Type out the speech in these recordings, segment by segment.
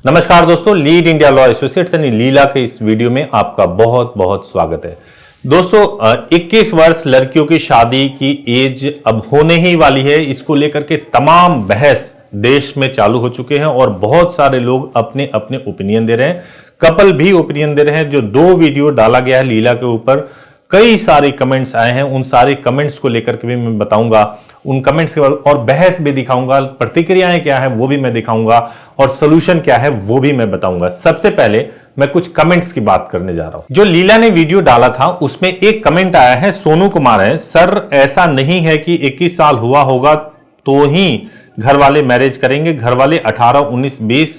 नमस्कार दोस्तों, lead India law associates यानी लीला के इस वीडियो में आपका बहुत बहुत स्वागत है। दोस्तों 21 वर्ष लड़कियों की शादी की एज अब होने ही वाली है। इसको लेकर के तमाम बहस देश में चालू हो चुके हैं और बहुत सारे लोग अपने अपने ओपिनियन दे रहे हैं। कपल भी ओपिनियन दे रहे हैं। जो 2 वीडियो डाला गया है लीला के ऊपर, कई सारे कमेंट्स आए हैं। उन सारे कमेंट्स को लेकर के भी मैं बताऊंगा, उन कमेंट्स के बाद और बहस भी दिखाऊंगा, प्रतिक्रियाएं क्या है वो भी मैं दिखाऊंगा और सोल्यूशन क्या है वो भी मैं बताऊंगा। सबसे पहले मैं कुछ कमेंट्स की बात करने जा रहा हूं। जो लीला ने वीडियो डाला था उसमें एक कमेंट आया है, सोनू कुमार है। सर ऐसा नहीं है कि 21 साल हुआ होगा तो ही घर वाले मैरिज करेंगे। घर वाले 18, 19, 20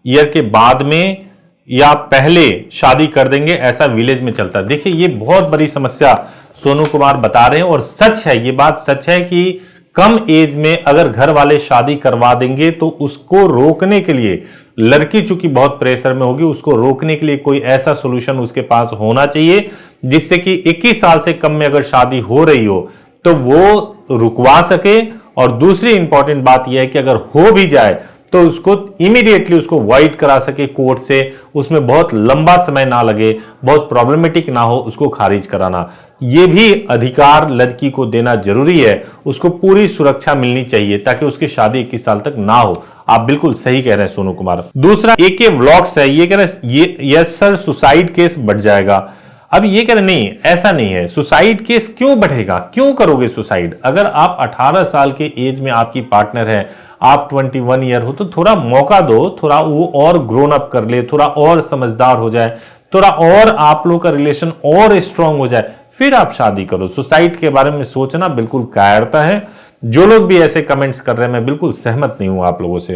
ईयर के बाद में या पहले शादी कर देंगे, ऐसा विलेज में चलता है। देखिए ये बहुत बड़ी समस्या सोनू कुमार बता रहे हैं और सच है, ये बात सच है कि कम एज में अगर घर वाले शादी करवा देंगे तो उसको रोकने के लिए, लड़की चूंकि बहुत प्रेशर में होगी, उसको रोकने के लिए कोई ऐसा सोल्यूशन उसके पास होना चाहिए जिससे कि 21 साल से कम में अगर शादी हो रही हो तो वो रुकवा सके। और दूसरी इंपॉर्टेंट बात यह है कि अगर हो भी जाए तो उसको इमीडिएटली उसको वाइड करा सके कोर्ट से, उसमें बहुत लंबा समय ना लगे, बहुत प्रॉब्लमेटिक ना हो उसको खारिज कराना। यह भी अधिकार लड़की को देना जरूरी है। उसको पूरी सुरक्षा मिलनी चाहिए ताकि उसकी शादी 21 साल तक ना हो। आप बिल्कुल सही कह रहे हैं सोनू कुमार। दूसरा AK व्लॉग्स है, ये कह रहे हैं यस सर सुसाइड केस बढ़ जाएगा। अब ये कह रहे नहीं, ऐसा नहीं है। सुसाइड केस क्यों बढ़ेगा, क्यों करोगे सुसाइड? अगर आप 18 साल के एज में आपकी पार्टनर है, आप 21 ईयर हो, तो थोड़ा मौका दो, थोड़ा वो और ग्रोन अप कर ले, थोड़ा और समझदार हो जाए, थोड़ा और आप लोग का रिलेशन और स्ट्रांग हो जाए, फिर आप शादी करो। सुसाइड के बारे में सोचना बिल्कुल कायरता है। जो लोग भी ऐसे कमेंट्स कर रहे हैं मैं बिल्कुल सहमत नहीं हूं आप लोगों से।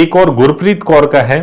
एक और गुरप्रीत कौर का है,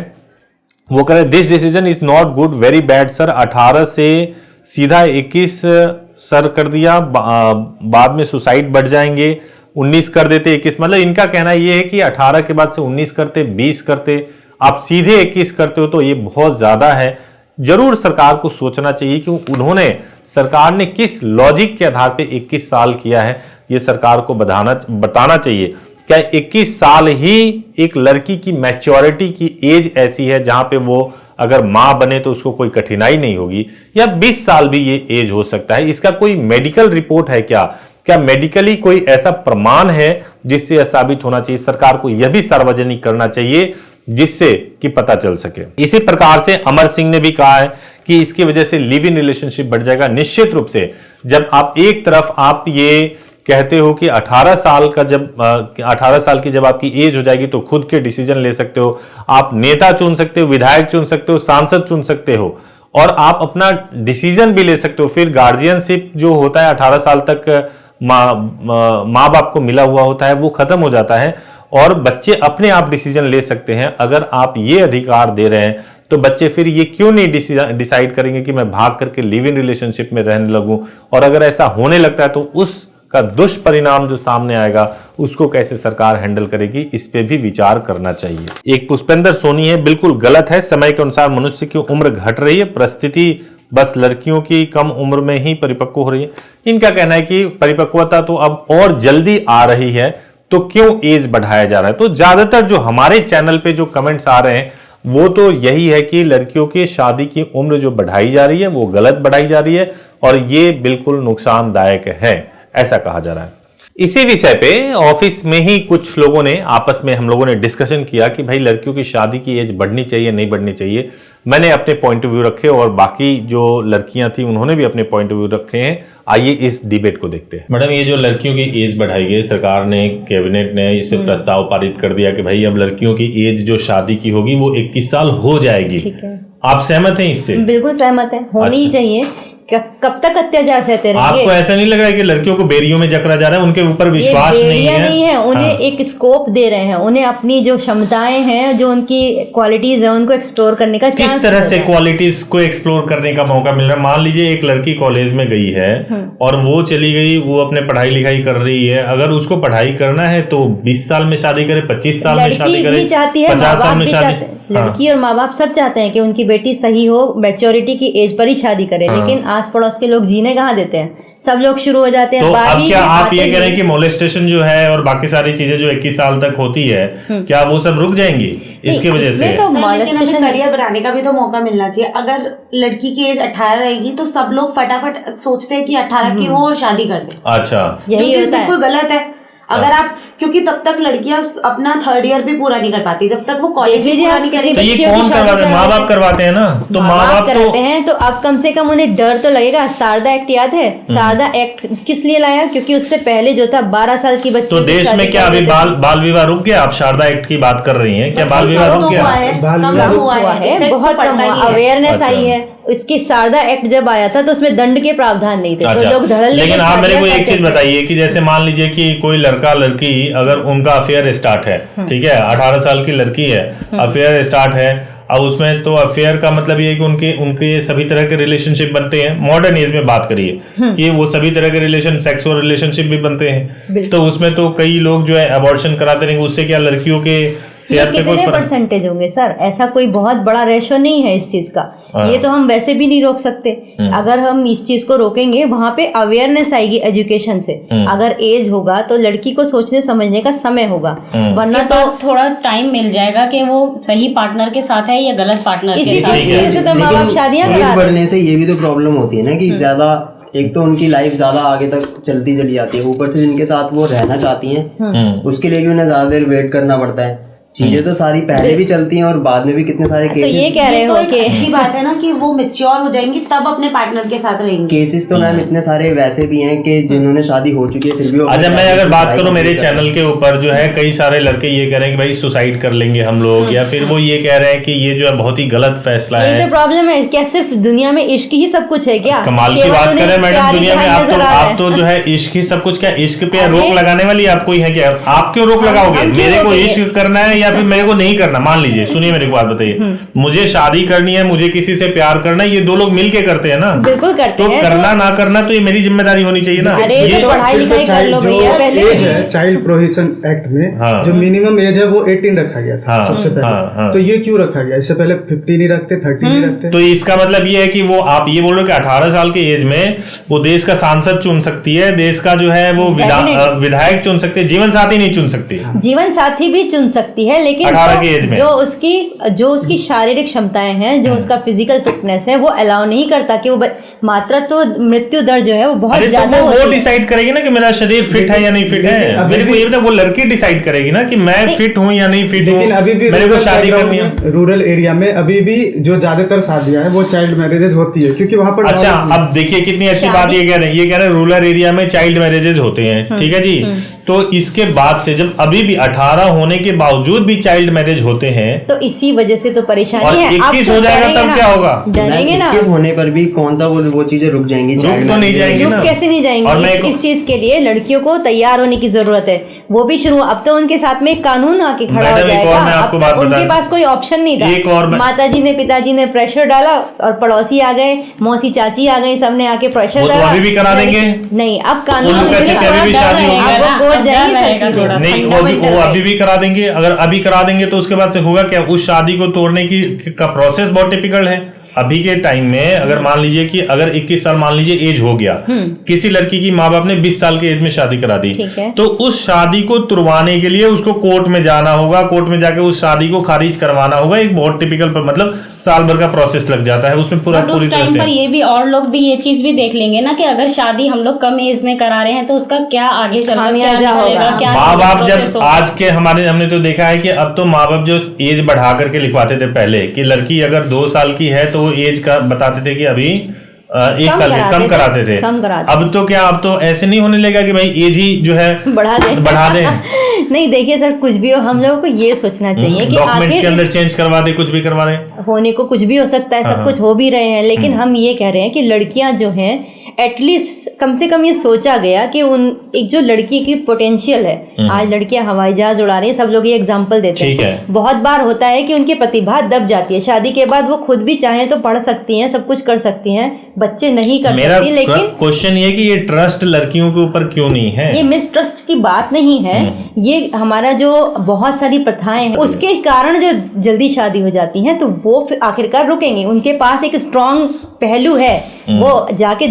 वो कह रहे this decision is not good, very bad sir. 18 से सीधा 21 सर कर दिया, बाद में सुसाइड बढ़ जाएंगे। 19 कर देते 21, मतलब इनका कहना यह है कि 18 के बाद से 19 करते, 20 करते, आप सीधे 21 करते हो तो ये बहुत ज्यादा है। जरूर सरकार को सोचना चाहिए कि उन्होंने, सरकार ने किस लॉजिक के आधार पे 21 साल किया है, ये सरकार को बताना चाहिए। क्या 21 साल ही एक लड़की की मैच्योरिटी की एज ऐसी है जहां पे वो अगर मां बने तो उसको कोई कठिनाई नहीं होगी, या 20 साल भी ये एज हो सकता है? इसका कोई मेडिकल रिपोर्ट है क्या? क्या मेडिकली कोई ऐसा प्रमाण है जिससे यह साबित होना चाहिए? सरकार को यह भी सार्वजनिक करना चाहिए जिससे कि पता चल सके। इसी प्रकार से अमर सिंह ने भी कहा है कि इसकी वजह से लिव इन रिलेशनशिप बढ़ जाएगा। निश्चित रूप से जब आप एक तरफ आप ये कहते हो कि 18 साल का जब 18 साल की जब आपकी एज हो जाएगी तो खुद के डिसीजन ले सकते हो, आप नेता चुन सकते हो, विधायक चुन सकते हो, सांसद चुन सकते हो और आप अपना डिसीजन भी ले सकते हो। फिर गार्जियनशिप जो होता है 18 साल तक माँ बाप को मिला हुआ होता है वो खत्म हो जाता है और बच्चे अपने आप डिसीजन ले सकते हैं। अगर आप ये अधिकार दे रहे हैं तो बच्चे फिर ये क्यों नहीं डिसाइड करेंगे कि मैं भाग करके लिव इन रिलेशनशिप में रहने लगूं? और अगर ऐसा होने लगता है तो उसका दुष्परिणाम जो सामने आएगा उसको कैसे सरकार हैंडल करेगी, इस पे भी विचार करना चाहिए। एक पुष्पेंद्र सोनी है, बिल्कुल गलत है। समय के अनुसार मनुष्य की उम्र घट रही है, परिस्थिति बस लड़कियों की कम उम्र में ही परिपक्व हो रही है। इनका कहना है कि परिपक्वता तो अब और जल्दी आ रही है तो क्यों एज बढ़ाया जा रहा है? तो ज्यादातर जो हमारे चैनल पे जो कमेंट्स आ रहे हैं वो तो यही है कि लड़कियों की शादी की उम्र जो बढ़ाई जा रही है वो गलत बढ़ाई जा रही है और ये बिल्कुल नुकसानदायक है, ऐसा कहा जा रहा है। इसी विषय पे ऑफिस में ही कुछ लोगों ने आपस में, हम लोगों ने डिस्कशन किया कि भाई लड़कियों की शादी की एज बढ़नी चाहिए नहीं बढ़नी चाहिए। मैंने अपने पॉइंट ऑफ व्यू रखे और बाकी जो लड़कियां थी उन्होंने भी अपने पॉइंट ऑफ व्यू रखे हैं। आइए इस डिबेट को देखते हैं। मैडम, ये जो लड़कियों की एज बढ़ाई गई, सरकार ने, कैबिनेट ने इस पे प्रस्ताव पारित कर दिया कि भाई अब लड़कियों की एज जो शादी की होगी वो 21 साल हो जाएगी। ठीक है, आप सहमत हैं इससे? बिल्कुल सहमत है, होनी ही चाहिए। कब तक अत्याचार सहते रहेंगे? आपको ऐसा नहीं लग रहा है कि लड़कियों को बेरियों में जकड़ा जा रहा है, उनके ऊपर विश्वास नहीं है? उन्हें एक स्कोप दे रहे हैं, उन्हें अपनी जो क्षमताएं हैं, जो उनकी क्वालिटीज है, उनको एक्सप्लोर करने का चांस। किस तरह से क्वालिटीज को एक्सप्लोर करने का मौका मिल रहा है? मान लीजिए एक लड़की कॉलेज में गई है और वो चली गई, वो अपने पढ़ाई लिखाई कर रही है। अगर उसको पढ़ाई करना है तो 20 साल में शादी करे, 25 साल में शादी करे, 50 साल में शादी। लड़की और माँ बाप सब चाहते हैं कि उनकी बेटी सही हो, मैच्योरिटी की एज पर ही शादी करे, लेकिन आस पड़ोस के लोग जीने कहाँ देते हैं, सब लोग शुरू हो जाते हैं। तो अब 12वीं क्या के आप आते ये ही- कह रहे हैं कि मोलेस्टेशन जो है और बाकी सारी चीजें जो 21 साल तक होती है, क्या वो सब रुक जाएंगी इसकी वजह से? इसमें तो सर, लेकिन हमें molestation- करियर बनाने का भी तो मौका मिलना चाहिए। अगर लड़की की एज 18 रहेगी तो सब लोग फटाफट सोचते हैं कि 18 की हो और शादी कर दे। अच्छा, यही जो चीज होता है। बिल्कुल गलत है। अगर आप, क्योंकि तब तक लड़कियां अपना 3rd ईयर भी पूरा नहीं कर पाती, जब तक वो कॉलेज देख लीजिए पूरा आप नहीं कितनी तो ये बच्चियों की कौन शादी करवाते हैं? माँ करवाते बाप करवाते हैं ना, तो माँ बाप तो कराते हैं, तो अब कम से कम उन्हें डर तो लगेगा। शारदा एक्ट याद है? शारदा एक्ट किस लिए लाया? क्योंकि उससे पहले जो था 12 साल की बच्ची तो देश में क्या अभी बाल विवाह रुक गया? आप शारदा एक्ट की बात कर रही हैं, क्या बाल विवाह रुक गया? कम हुआ है, बहुत कम हुआ, अवेयरनेस आई है। इसकी शारदा एक्ट जब आया था तो उसमें दंड के प्रावधान नहीं थे, तो लोग धड़ल्ले के लेकिन आप मेरे को शादियां एक चीज करते थे। बताइए कि जैसे मान लीजिए कि कोई लड़का लड़की, अगर उनका अफेयर स्टार्ट है, ठीक है, 18 साल की लड़की है, अफेयर स्टार्ट है, अब उसमें तो अफेयर का मतलब ये है कि उनके उनके सभी तरह के रिलेशनशिप बनते हैं। मॉडर्न एज में बात करिए कि वो सभी तरह के रिलेशन, सेक्स और रिलेशनशिप भी बनते हैं, तो उसमें तो कई लोग जो है अबॉर्शन कराते रहेंगे, उससे क्या लड़कियों के ये सेहत पे कोई कितने फर्क? परसेंटेज होंगे सर? ऐसा कोई बहुत बड़ा रेशो नहीं है इस चीज का। ये तो हम वैसे भी नहीं रोक सकते। अगर हम इस चीज को रोकेंगे, वहां पे अवेयरनेस आएगी एजुकेशन से। अगर एज होगा तो लड़की को सोचने समझने का समय होगा, वरना तो थोड़ा टाइम मिल जाएगा कि वो सही पार्टनर के साथ है या गलत पार्टनर के इसी साथ ठीक है। चीज से तो माँ बाप शादियां एज करा रहे हैं। बढ़ने से ये भी तो प्रॉब्लम होती है ना कि ज्यादा, एक तो उनकी लाइफ ज्यादा आगे तक चलती चली जाती है, ऊपर से जिनके साथ वो रहना चाहती हैं उसके लिए भी उन्हें ज्यादा देर वेट करना पड़ता है। चीजें तो सारी पहले भी चलती हैं और बाद में भी कितने सारे तो ये केसेस कह रहे ये तो हो एक कि अच्छी बात है ना कि वो मैच्योर हो जाएंगी तब अपने पार्टनर के साथ रहेंगी। तो मैम इतने सारे वैसे भी हैं कि जिन्होंने शादी हो चुकी है फिर भी वो अच्छा, अपने मैं अगर पैसे बात की करूं पढ़ाई मेरे कंप्लीट चैनल के ऊपर जो है कई सारे लड़के ये कह रहे हैं कि भाई सुसाइड कर लेंगे हम लोग, या फिर वो ये कह रहे हैं कि ये जो है बहुत ही गलत फैसला यही है। तो प्रॉब्लम है। क्या सिर्फ दुनिया में इश्क ही सब कुछ है क्या? कमाल की केवल बात उन्हें करें मैडम, प्यार ही दुनिया में प्यार आप तो नजर आ रहा आप तो जो है इश्क ही सब कुछ। क्या इश्क पे अरे, रोक लगाने वाली आप कोई है क्या? आप क्यों रोक लगाओगे? हम क्यों मेरे को रोकेंगे? इश्क करना है या फिर मेरे को नहीं करना? मान लीजिए, सुनिए मेरी बात बताइए, मुझे शादी करनी है, मुझे किसी से प्यार करना है, ये दो लोग मिलके करते हैं ना। बिल्कुल करते तो हैं। करना ना करना तो ये मेरी जिम्मेदारी होनी चाहिए ना। अरे ये तो पढ़ाई लिखाई कर लो भैया पहले। एज है चाइल्ड प्रोहिबिशन एक्ट में, हाँ। जो मिनिमम एज है वो 18 रखा गया था हाँ, सबसे पहले। हाँ। तो ये क्यों रखा गया? इससे पहले 50 नहीं रखते, 30 नहीं रखते। तो इसका मतलब ये है कि वो, आप ये बोल रहे हो कि 18 साल की एज में वो देश का सांसद चुन सकती है, देश का जो है वो Definitely। विधायक चुन सकती है, जीवन साथी नहीं चुन सकती। जीवन साथी भी चुन सकती है, लेकिन 18 की एज में। जो उसकी शारीरिक क्षमताएं हैं, जो उसका फिजिकल फिटनेस है, वो अलाउ नहीं करता कि वो मातृत्व मृत्यु दर जो है वो बहुत अरे तो ज्यादा वो होती है। डिसाइड करेगी ना कि मेरा शरीर फिट है या नहीं फिट है। अभी मेरे को भी- ये बता, वो लड़की डिसाइड करेगी ना कि मैं फिट हूँ या नहीं फिट हूँ। लेकिन अभी भी मेरे को रूरल शादी बैकग्राउंड करनी है। में, रूरल एरिया में अभी भी जो ज्यादातर शादियां हैं वो चाइल्ड मैरिजेस होती है, क्योंकि वहां पर अच्छा, knowledge नहीं है। अब देखिए कितनी अच्छी शादी- बात ये कह रहे हैं। ये कह रहे हैं रूरल एरिया में चाइल्ड मैरिजेज होते हैं, ठीक है जी। तो इसके बाद से जब अभी भी 18 होने के बावजूद भी चाइल्ड मैरिज होते हैं, तो इसी वजह से तो परेशानी और है। अब 21 तो हो जाएगा डरेंगे तब ना। क्या होगा? डरेंगे ना। 21 होने पर भी कौन सा वो चीजें रुक जाएंगी? रुक child तो नहीं marriage जाएंगी रुक ना। कैसे नहीं और जाएंगे? मैं इस चीज के लिए लड़कियों को तैयार होने की जरूरत है। वो भी शुरू, अब तो उनके साथ में एक कानून आके खड़ा हो मैडम, एक और जाएगा। मैं आपको अब बात तक उनके बता- पास कोई ऑप्शन नहीं एक था। और मैं- माताजी ने, पिताजी ने प्रेशर डाला और पड़ोसी आ गए, मौसी चाची आ गई, सबने आके प्रेशर वो तो डाला। अभी भी करा देंगे। नहीं, अब कानून उनको कैसे मिलेगा। अभी भी अब शादी होगी? अब वो कोर्ट अब जाएंगे डर सर रहेगा सीधे। थोड़ा। नहीं, Fundamental वो right। अभी भी करा देंगे। अगर अभी करा देंगे तो उसके बाद से होगा क्या? उस शादी को तोड़ने की का प्रोसेस बहुत टिपिकल है। अभी के टाइम में अगर मान लीजिए कि अगर 21 साल मान लीजिए एज हो गया, किसी लड़की की माँ बाप ने 20 साल की एज में शादी करा दी, ठीक है। तो उस शादी को तुड़वाने के लिए उसको कोर्ट में जाना होगा, कोर्ट में जाके उस शादी को खारिज करवाना होगा। एक बहुत टिपिकल, मतलब साल भर का प्रोसेस लग जाता है उसमें पूरा बट पूरी उस तरह टाइम पर से। ये भी और लोग भी ये चीज भी देख लेंगे ना कि अगर शादी हम लोग कम एज में करा रहे हैं तो उसका क्या आगे चलकर क्या खामियाजा होगा। निकलेगा, क्या माँ बाप जब प्रोसेस होगा। आज के हमने तो देखा है कि अब तो माँ बाप जो एज बढ़ा करके लिखवाते थे पहले, कि लड़की अगर 2 साल की है तो वो एज का बताते थे कि अभी 1 साल की कम कराते थे। कम कराते। अब तो क्या, अब तो ऐसे नहीं होने लगा कि भाई एज ही जो है बढ़ा दे। नहीं, देखिए सर, कुछ भी हो, हम लोगों को ये सोचना चाहिए कि डॉक्यूमेंट्स के आखिर अंदर चेंज करवा दे, कुछ भी करवा दे। होने को कुछ भी हो सकता है, सब कुछ हो भी रहे हैं, लेकिन हम ये कह रहे हैं कि लड़कियां जो हैं एटलीस्ट कम से कम ये सोचा गया कि उन एक जो लड़की की पोटेंशियल है, आज लड़कियां हवाई जहाज उड़ा रही हैं, सब लोग ये एग्जांपल देते ठीक हैं। है। बहुत बार होता है कि उनकी प्रतिभा दब जाती है, शादी के बाद वो खुद भी चाहें तो पढ़ सकती हैं, सब कुछ कर सकती हैं, बच्चे नहीं कर मेरा सकती, लेकिन क्वेश्चन ये कि ये ट्रस्ट लड़कियों के ऊपर क्यों नहीं है? ये मिसट्रस्ट की बात नहीं है, ये हमारा जो बहुत सारी प्रथाएं हैं उसके कारण जो जल्दी शादी हो जाती हैं, तो वो फिर आखिरकार रुकेंगे। उनके पास एक स्ट्रांग पहलू है, वो जाके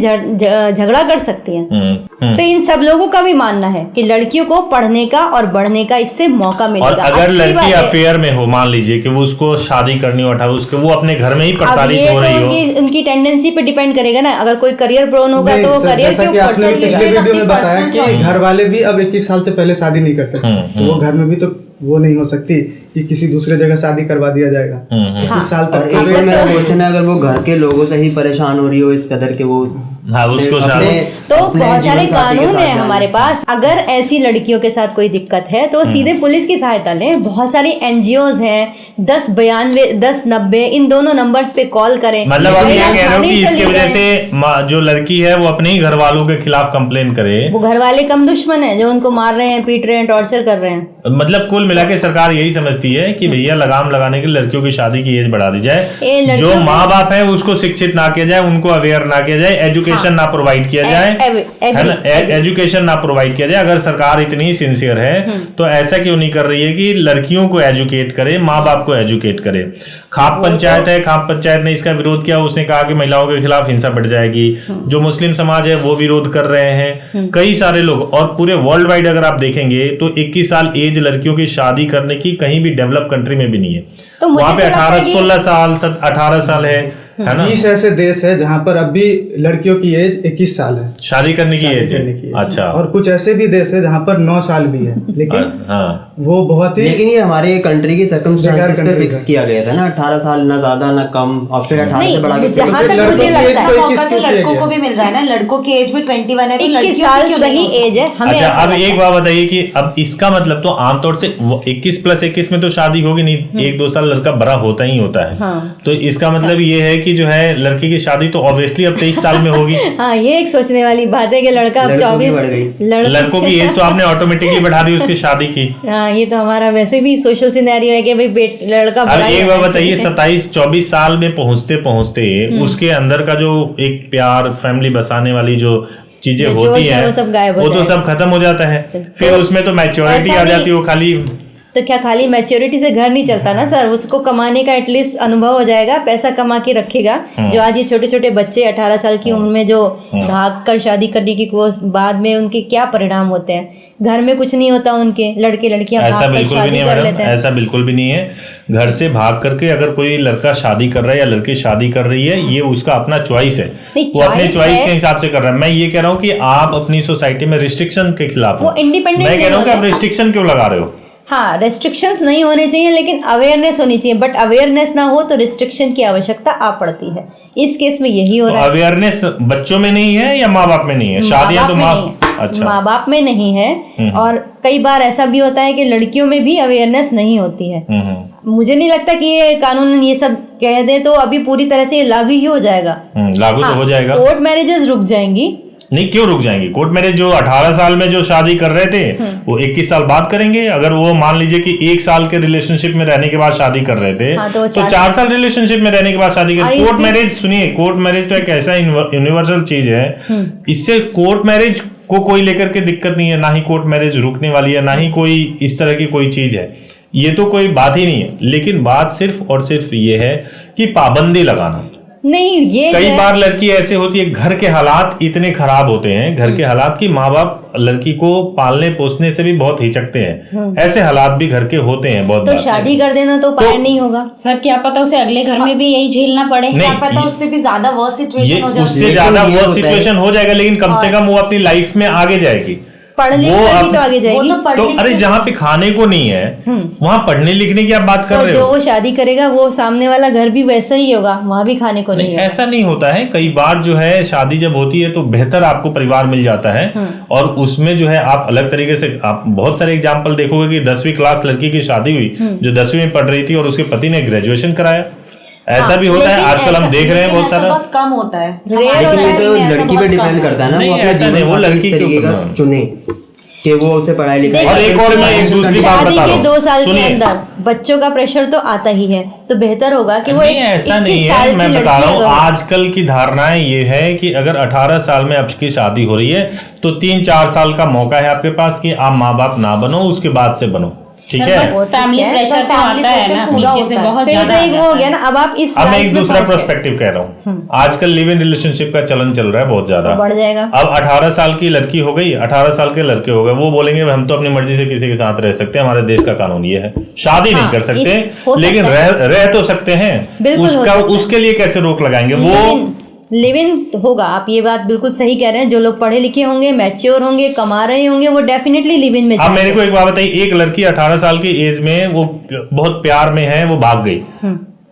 झगड़ा कर सकती हैं। तो इन सब लोगों का भी मानना है कि लड़कियों को पढ़ने का और बढ़ने का इससे मौका और मिलेगा। अगर अच्छी बात लड़की है। अफेयर में हो, मान लीजिए कि वो उसको शादी करनी हो, उसके वो अपने घर में ही अब प्रताड़ित ये हो रही तो हो, उनकी टेंडेंसी पे डिपेंड करेगा ना। अगर कोई करियर प्रोन होगा नहीं, तो वो सर, करियर जैसा के कि ऊपर आपने चलेगा। पिछले वीडियो में अपनी बताया personal कि choice। घर वाले भी अब 21 साल से पहले शादी नहीं कर सकते, तो वो घर में भी तो वो नहीं हो सकती कि किसी दूसरे जगह शादी करवा दिया जाएगा 21 साल और तक। एक और मेरा क्वेश्चन है, अगर वो घर के लोगों से ही परेशान हो रही हो इस कदर के वो हाँ उसको शादी तो अपने बहुत सारे जीवन साथी के कानून साथ है जाना। हमारे पास। अगर ऐसी लड़कियों के साथ कोई दिक्कत है तो सीधे पुलिस की सहायता लें। बहुत सारी एनजीओज हैं, 1092 1090 इन दोनों नंबर्स पे कॉल करें। मतलब आप ये महिला कह रहे हो थाने कि इसकी चली वजह जाएं। से जो लड़की है वो अपने ही घर वालों के खिलाफ कंप्लेन करे। वो घर वाले कम दुश्मन है जो उनको मार रहे हैं, पीट रहे हैं, टॉर्चर कर रहे हैं। मतलब कुल मिला के सरकार यही समझती है कि भैया लगाम लगाने के लिए लड़कियों की शादी की एज बढ़ा दी ये जाए, लड़कियों जो के- माँ बाप है उसको शिक्षित ना किया जाए, उनको अवेयर ना किया जाए, एजुकेशन ना प्रोवाइड किया जाए, है ना, एजुकेशन ना प्रोवाइड किया जाए। अगर सरकार इतनी सिंसियर है तो ऐसा क्यों नहीं कर रही है कि लड़कियों को एजुकेट करे, माँ बाप को एजुकेट करे। खाप पंचायत है, खाप पंचायत ने इसका विरोध किया, उसने कहा कि महिलाओं के खिलाफ हिंसा बढ़ जाएगी। जो मुस्लिम समाज है वो विरोध कर रहे हैं, कई सारे लोग। और पूरे वर्ल्ड वाइड अगर आप देखेंगे तो 21 साल एज लड़कियों की शादी करने की कहीं भी डेवलप कंट्री में भी नहीं है। तो मुझे वहां पे तो लगता है 18 कि- 16 साल 18 साल है ना, 20 ऐसे देश है जहाँ पर अभी लड़कियों की एज 21 साल है शादी करने की शादी एज करने की है। एज। अच्छा और कुछ ऐसे भी देश है जहाँ पर 9 साल भी है, लेकिन हाँ वो बहुत ही लेकिन ये हमारे कंट्री की सर्कमस्टेंसेस पे country फिक्स का। किया गया था ना, 18 साल ना ज्यादा ना कम, और फिर 18 से नहीं, बढ़ा के जहाँ तक लड़कों मुझे की लगता age है को मौका 21 तो क्यों किया लड़कों गया? को भी मिल रहा है ना, लड़कों की एज में 21 है तो 21 लड़कियों की साल क्यों सही नहीं हो एज है। हमें अच्छा, ऐसा अब लगता एक है। बात बताइए कि अब इसका मतलब तो आमतौर से 21+21 में तो शादी होगी नहीं, 1-2 साल लड़का बड़ा होता ही होता है। हाँ। तो इसका मतलब ये है कि जो है लड़की की शादी तो ऑब्वियसली अब 23 साल में होगी। हाँ, ये एक सोचने वाली बात है कि लड़का अब लड़कों की 24 बढ़ गई। लड़कों की एज तो आपने ऑटोमेटिकली बढ़ा दी उसकी शादी की। हाँ, ये तो हमारा वैसे भी सोशल सिनेरियो है कि भाई लड़का अब बड़ा ही एक बार होना बताइए, चाहिए। 27-24 साल में पहुंचते पहुंचते उसके अंदर का जो एक प्यार, फैमिली बसाने वाली जो चीजें जो होती जोश है, हैं वो सब गायब हो वो तो जाएगा। सब खत्म हो जाता है। फिर उसमें तो मैच्योरिटी ऐसा आ जाती है, नहीं- वो खाली तो क्या खाली मैच्योरिटी से घर नहीं चलता ना सर, उसको कमाने का एटलीस्ट अनुभव हो जाएगा, पैसा कमा के रखेगा। जो आज ये छोटे छोटे बच्चे 18 साल की उम्र में जो भाग कर शादी करने की कोशिश, बाद में उनके क्या परिणाम होते हैं। घर में कुछ नहीं होता, उनके लड़के लड़कियां ऐसा भाग कर बिल्कुल भी शादी नहीं है कर मैडम, लेते हैं। ऐसा बिल्कुल भी नहीं है। घर से भाग करके अगर कोई लड़का शादी कर रहा है या लड़की शादी कर रही है, ये उसका अपना चॉइस है, नहीं, वो अपने choice चॉइस है। के हिसाब से कर रहा है। मैं ये कह रहा हूँ कि आप अपनी सोसाइटी में रिस्ट्रिक्शन के खिलाफ हो। वो independent मैं कह नहीं रहा हूँ कि आप होते। रिस्ट्रिक्शन क्यों लगा रहे हो? हाँ, रेस्ट्रिक्शंस नहीं होने चाहिए, लेकिन अवेयरनेस होनी चाहिए। बट अवेयरनेस ना हो तो रिस्ट्रिक्शन की आवश्यकता आ पड़ती है। इस केस में यही हो तो रहा है। अवेयरनेस बच्चों में नहीं है या माँ बाप में नहीं है? शादियां तो माँ, अच्छा, माँ बाप में नहीं है। और कई बार ऐसा भी होता है कि लड़कियों में भी अवेयरनेस नहीं होती है। मुझे नहीं लगता कि ये कानून ये सब कह दे तो अभी पूरी तरह से ये लागू ही हो जाएगा। लागू तो हो जाएगा। कोर्ट मैरिजेस रुक जाएंगी। नहीं, क्यों रुक जाएंगी? कोर्ट मैरिज जो 18 साल में जो शादी कर रहे थे वो 21 साल बाद करेंगे। अगर वो मान लीजिए कि 1 साल के रिलेशनशिप में रहने के बाद शादी कर रहे थे, हाँ, तो तो 4 साल रिलेशनशिप में रहने के बाद शादी कर। और कोर्ट इसमें- मैरिज, सुनिए, कोर्ट मैरिज तो एक ऐसा यूनिवर्सल चीज है, इससे कोर्ट मैरिज को कोई लेकर के दिक्कत नहीं है, ना ही कोर्ट मैरिज रुकने वाली है, ना ही कोई इस तरह की कोई चीज है। ये तो कोई बात ही नहीं है। लेकिन बात सिर्फ और सिर्फ ये है कि पाबंदी लगाना। नहीं, ये कई जो है- बार लड़की ऐसे होती है, घर के हालात इतने खराब होते हैं, घर के हालात की माँ बाप लड़की को पालने पोसने से भी बहुत हिचकते हैं। ऐसे हालात भी घर के होते हैं बहुत तो बार। शादी कर देना तो उपाय नहीं होगा। सर क्या पता उसे अगले घर में भी यही झेलना पड़े। नहीं, क्या पता ये- उससे भी ज्यादा वर्स्ट ये सिचुएशन हो जाए। उससे लेकिन ज्यादा ये वो होता है- सिचुएशन हो जाएगा, लेकिन कम से कम वो अपनी लाइफ में आगे जाएगी। पढ़ लिख वो कर भी अब- तो आगे वो जाएगी। तो पढ़ तो लिख अरे के- जहाँ पे खाने को नहीं है वहां पढ़ने लिखने की आप बात कर तो रहे जो हो। वो शादी करेगा वो सामने वाला घर भी वैसा ही होगा, वहां भी खाने को नहीं नहीं, होगा। ऐसा नहीं होता है। कई बार जो है शादी जब होती है तो बेहतर आपको परिवार मिल जाता है, और उसमें जो है आप अलग तरीके से, आप बहुत सारे एग्जांपल देखोगे कि 10वीं क्लास लड़की की शादी हुई जो 10वीं में पढ़ रही थी और उसके पति ने ग्रेजुएशन कराया। ऐसा भी होता है, लेकिन आजकल हम ऐसा- देख रहे हैं बहुत ऐसा सारा। बहुत कम होता है। Rare हमारे होता लेकिन ये है। तो time में ऐसा लड़की पे बहुत कम डिपेंड है। करता है ना, नहीं, वो अपना ऐसा नहीं, जीवन वो साथी लड़की इस के तरीके का ऊपर। चुने कि वो उसे पढ़ाई लिखाई और एक और मैं एक दूसरी बात शादी बता के रहा हूँ। 2 साल के सुनिए। अंदर बच्चों का प्रेशर तो आता ही है, तो बेहतर होगा कि वो नहीं, एक ऐसा 21 नहीं साल है, की मैं लड़की बता रहा हूँ अगर- आजकल की धारणाएं ये है कि अगर 18 साल में आपकी शादी हो रही है तो 3-4 साल का मौका है आपके पास कि आप माँ बाप ना बनो, उसके बाद से बनो, ठीक है। फैमिली है, प्रेशर तो family आता है pressure ना पूरा पीछे से होता है। बहुत तो ये तो ज्यादा एक वो हो गया ना, अब आप इस अब मैं लाइफ एक में दूसरा फंस गए। पर्सपेक्टिव कह रहा हूँ। आजकल लिव इन रिलेशनशिप का चलन चल रहा है बहुत ज्यादा, तो बढ़ जाएगा। अब 18 साल की लड़की हो गई, 18 साल के लड़के हो गए, वो बोलेंगे हम तो अपनी मर्जी से किसी के साथ रह सकते हैं, हमारे देश का कानून ये है, शादी नहीं कर सकते, हो लेकिन सकता है। रह तो सकते हैं। बिल्कुल हो सकता है। उसके लिए कैसे रोक लगाएंगे वो? लिव इन होगा, आप ये बात बिल्कुल सही कह रहे हैं। जो लोग पढ़े लिखे होंगे, मैच्योर होंगे, कमा रहे होंगे, वो डेफिनेटली लिव इन में अब मेरे जाएंगे। को एक बात बताइए, एक लड़की 18 साल की एज में वो बहुत प्यार में है, वो भाग गई,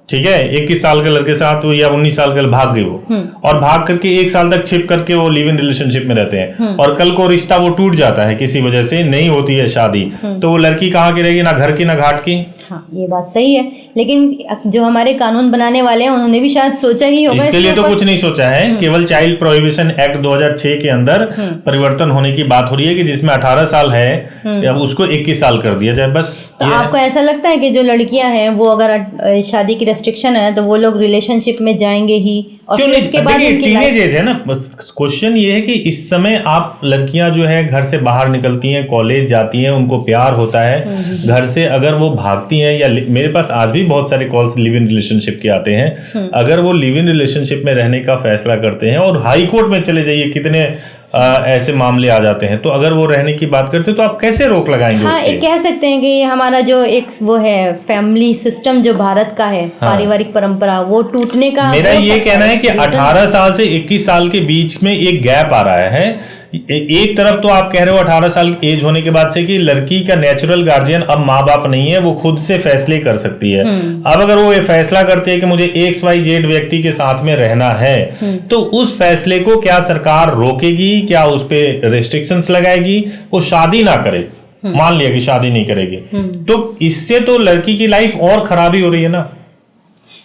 ठीक है, 21 साल के लड़के साथ वो या 19 साल के भाग गई वो, और भाग करके 1 साल तक छिप करके वो लिव इन रिलेशनशिप में रहते हैं, और कल को रिश्ता वो टूट जाता है किसी वजह से, नहीं होती है शादी, तो वो लड़की कहाँ की रहेगी, ना घर की ना घाट की। हाँ, ये बात सही है, लेकिन जो हमारे कानून बनाने वाले हैं उन्होंने भी शायद सोचा ही होगा इसके लिए तो ऊपर। कुछ नहीं सोचा है, केवल चाइल्ड प्रोहिबिशन एक्ट 2006 के अंदर परिवर्तन होने की बात हो रही है कि जिसमें 18 साल है अब उसको 21 साल कर दिया जाए, बस। तो ये है। आपको ऐसा लगता है कि जो लड़कियां हैं वो अगर शादी की रेस्ट्रिक्शन है तो वो लोग रिलेशनशिप में जाएंगे ही, और क्यों फिर नहीं? उसके बाद देखिए, उनकी टीनेज life- एज है ना, क्वेश्चन ये है कि इस समय आप लड़कियां जो है घर से बाहर निकलती हैं, कॉलेज जाती हैं, उनको प्यार होता है घर से, अगर वो भागती हैं, या मेरे पास आज भी बहुत सारे कॉल्स लिव इन रिलेशनशिप के आते हैं, अगर वो लिव इन रिलेशनशिप में रहने का फैसला करते हैं, और हाई कोर्ट में चले जाइए कितने ऐसे मामले आ जाते हैं, तो अगर वो रहने की बात करते हैं तो आप कैसे रोक लगाएंगे हाँ, उसकी? एक कह सकते हैं कि ये हमारा जो एक वो है फैमिली सिस्टम जो भारत का है, पारिवारिक परंपरा, वो टूटने का मेरा हो ये सकता कहना है कि reason। 18 साल से 21 साल के बीच में एक गैप आ रहा है। एक तरफ तो आप कह रहे हो 18 साल की एज होने के बाद से कि लड़की का नेचुरल गार्जियन अब माँ बाप नहीं है, वो खुद से फैसले कर सकती है। अब अगर वो ये फैसला करती है कि मुझे XYZ व्यक्ति के साथ में रहना है, तो उस फैसले को क्या सरकार रोकेगी, क्या उस पे रेस्ट्रिक्शंस लगाएगी, वो शादी ना करे, मान लिया कि शादी नहीं करेगी, तो इससे तो लड़की की लाइफ और खराबी हो रही है ना।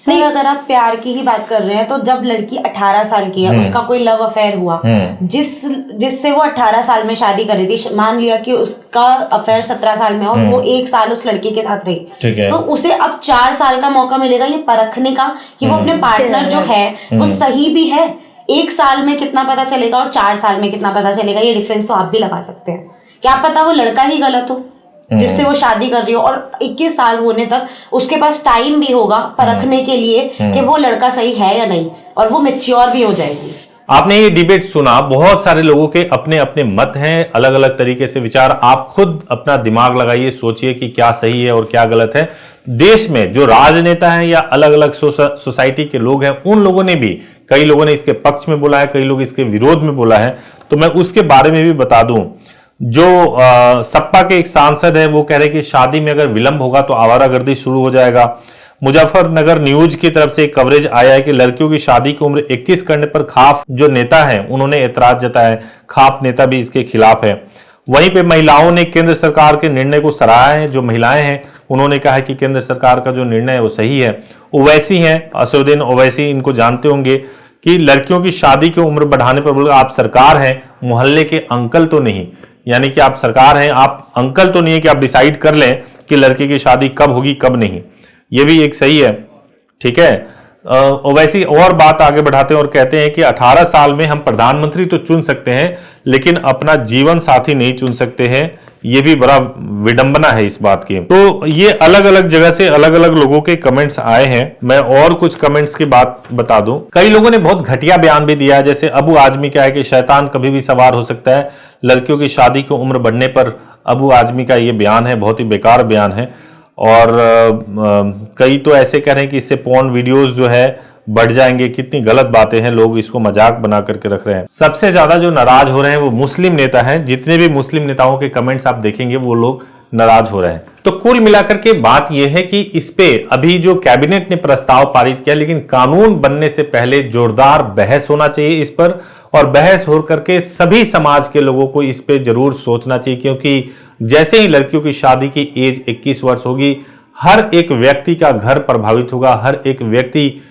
सर अगर आप प्यार की ही बात कर रहे हैं तो जब लड़की 18 साल की है, उसका कोई लव अफेयर हुआ, जिससे वो 18 साल में शादी कर रही थी, मान लिया कि उसका अफेयर 17 साल में और वो 1 साल उस लड़के के साथ ठीक रही, है। तो उसे अब 4 साल का मौका मिलेगा ये परखने का कि वो अपने पार्टनर जो है वो सही भी है। 1 साल में कितना पता चलेगा और 4 साल में कितना पता चलेगा, ये डिफरेंस तो आप भी लगा सकते हैं। क्या पता वो लड़का ही गलत हो जिससे वो शादी कर रही हो, और 21 साल होने तक उसके पास टाइम भी होगा परखने के लिए कि वो लड़का सही है या नहीं, और वो मैच्योर भी हो जाएगी। आपने ये डिबेट सुना, बहुत सारे लोगों के अपने अपने मत हैं, अलग अलग तरीके से विचार। आप खुद अपना दिमाग लगाइए, सोचिए कि क्या सही है और क्या गलत है। देश में जो राजनेता हैं या अलग अलग सोसाइटी के लोग हैं, उन लोगों ने भी, कई लोगों ने इसके पक्ष में बोला है, कई लोग इसके विरोध में बोला है, तो मैं उसके बारे में भी बता दूं। जो सपा के एक सांसद है वो कह रहे कि शादी में अगर विलंब होगा तो आवारागर्दी शुरू हो जाएगा। मुजफ्फरनगर न्यूज की तरफ से एक कवरेज आया है कि लड़कियों की शादी की उम्र 21 करने पर खाप जो नेता है उन्होंने ऐतराज जताया है, खाप नेता भी इसके खिलाफ है। वहीं पे महिलाओं ने केंद्र सरकार के निर्णय को सराहा है। जो महिलाएं हैं उन्होंने कहा है कि केंद्र सरकार का जो निर्णय है वो सही है। ओवैसी हैं, असदुद्दीन ओवैसी, इनको जानते होंगे, कि लड़कियों की शादी की उम्र बढ़ाने पर बोले आप सरकार हैं, मोहल्ले के अंकल तो नहीं, यानी कि आप सरकार हैं, आप अंकल तो नहीं है कि आप डिसाइड कर लें कि लड़की की शादी कब होगी कब नहीं। ये भी एक सही है, ठीक है। ओवैसी और बात आगे बढ़ाते हैं और कहते हैं कि 18 साल में हम प्रधानमंत्री तो चुन सकते हैं लेकिन अपना जीवन साथी नहीं चुन सकते हैं। ये भी बड़ा विडंबना है इस बात की। तो ये अलग अलग जगह से अलग अलग लोगों के कमेंट्स आए हैं। मैं और कुछ कमेंट्स की बात बता दूं। कई लोगों ने बहुत घटिया बयान भी दिया है, जैसे अबू आजमी का है कि शैतान कभी भी सवार हो सकता है, लड़कियों की शादी की उम्र बढ़ने पर अबू आजमी का ये बयान है, बहुत ही बेकार बयान है। और कई तो ऐसे कह रहे हैं कि इससे पोर्न वीडियोस जो है बढ़ जाएंगे। कितनी गलत बातें हैं, लोग इसको मजाक बना करके रख रहे हैं। सबसे ज्यादा जो नाराज हो रहे हैं वो मुस्लिम नेता हैं। जितने भी मुस्लिम नेताओं के कमेंट्स आप देखेंगे वो लोग नाराज हो रहे हैं। तो कुल मिलाकर के बात यह है कि इस पे अभी जो कैबिनेट ने प्रस्ताव पारित किया, लेकिन कानून बनने से पहले जोरदार बहस होना चाहिए इस पर, और बहस हो करके सभी समाज के लोगों को इस पे जरूर सोचना चाहिए, क्योंकि जैसे ही लड़कियों की शादी की एज 21 वर्ष होगी, हर एक व्यक्ति का घर प्रभावित होगा, हर एक व्यक्ति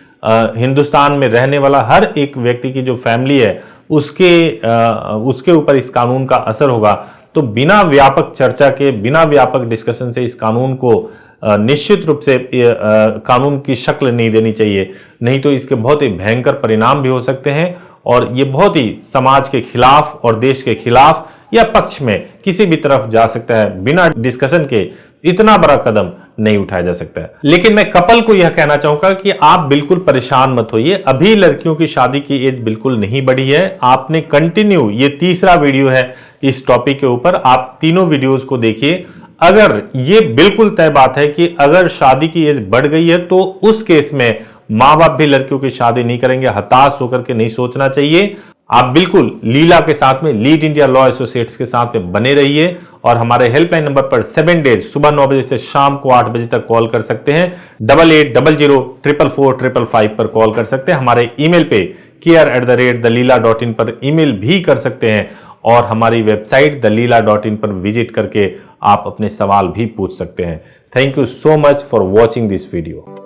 हिंदुस्तान में रहने वाला हर एक व्यक्ति की जो फैमिली है उसके ऊपर इस कानून का असर होगा। तो बिना व्यापक चर्चा के, बिना व्यापक डिस्कशन से इस कानून को निश्चित रूप से कानून की शक्ल नहीं देनी चाहिए, नहीं तो इसके बहुत ही भयंकर परिणाम भी हो सकते हैं और ये बहुत ही समाज के खिलाफ और देश के खिलाफ या पक्ष में किसी भी तरफ जा सकता है। बिना डिस्कशन के इतना बड़ा कदम नहीं उठाया जा सकता है। लेकिन मैं कपल को यह कहना चाहूंगा कि आप बिल्कुल परेशान मत होइए, अभी लड़कियों की शादी की एज बिल्कुल नहीं बढ़ी है। आपने कंटिन्यू, ये तीसरा वीडियो है इस टॉपिक के ऊपर, आप तीनों वीडियोस को देखिए। अगर ये बिल्कुल तय बात है कि अगर शादी की एज बढ़ गई है तो उस केस में मां बाप भी लड़कियों की शादी नहीं करेंगे। हताश होकर के नहीं सोचना चाहिए। आप बिल्कुल लीला के साथ में, लीड इंडिया लॉ एसोसिएट्स के साथ में बने रहिए और हमारे हेल्पलाइन नंबर पर 7 डेज सुबह 9 बजे से शाम को 8 बजे तक कॉल कर सकते हैं। 8800044555 पर कॉल कर सकते हैं। हमारे ईमेल पे care@dalila.in पर ईमेल भी कर सकते हैं और हमारी वेबसाइट dalila.in पर विजिट करके आप अपने सवाल भी पूछ सकते हैं। Thank you so much for watching this video.